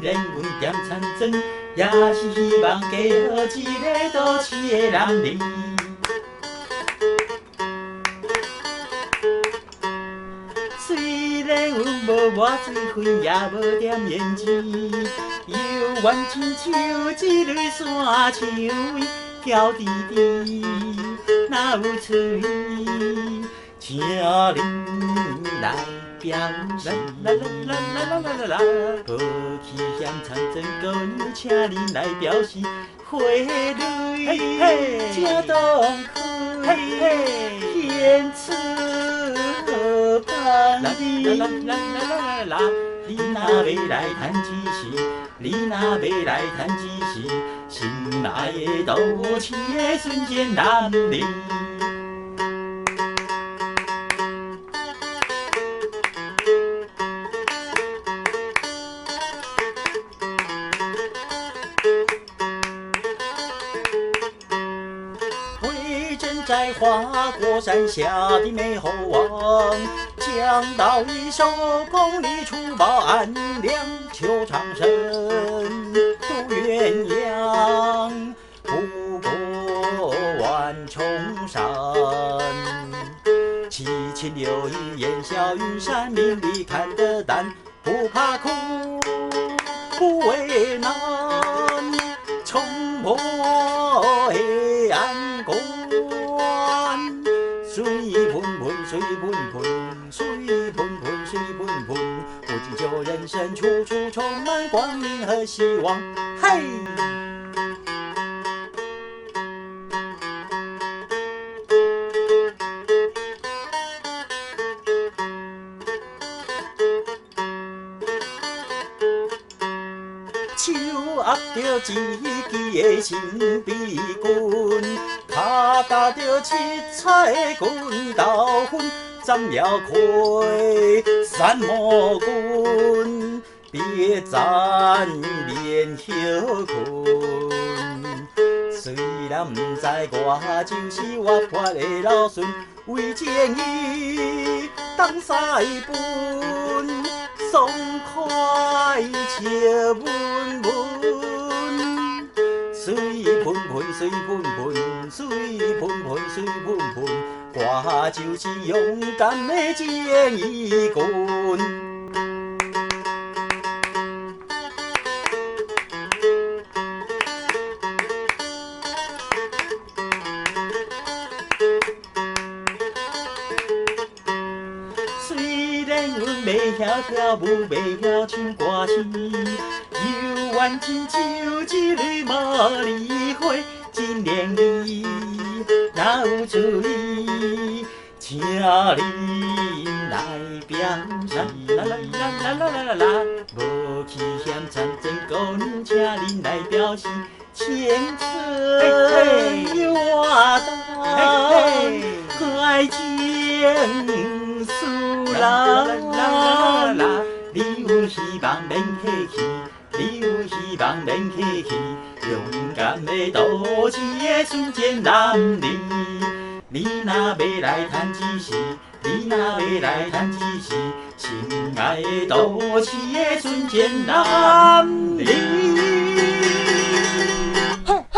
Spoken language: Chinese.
然阮点参庄，也是希望嫁予一个都市的男儿。虽然阮无抹水粉，也无点胭脂，犹原亲像一蕊山蔷薇，娇滴滴，哪有趣味？请恁来表示。无去嫌参庄姑娘，请恁来表示花蕊正当开，献出河畔边。你若要来谈一时，你若要来谈一时，心内的斗气的瞬间男儿。在花果山下的美猴王，讲到一首功力除暴安良，求长生不鸳鸯，不过万重山。七情六欲烟消云散，名利看得淡，不怕苦，不为难，冲破黑暗宫。水喷喷，水喷喷，水喷喷，水喷喷，不仅就人生处处充满光明和希望。嘿！手握着一支的新臂棍，脚踏着七彩的棍刀棍，斩了开山魔棍，别赞连休困。虽然不知我就是活泼的老孙，为正义当西奔，爽快笑温温，水喷喷，水喷喷，水喷喷，水喷喷，我就是勇敢的正义军。阮袂晓跳舞，袂晓唱歌词，犹原亲像一蕊茉莉花，真靓丽，哪有趣味？请恁来表示。无去嫌参庄姑娘，请恁来表示。青春活动，爱情使人。你有希望免客气，你有希望免客气，勇敢的斗志的瞬间男儿。你若要来谈一时，你若要来谈一时，心爱的斗志的瞬间男儿。嘿嘿。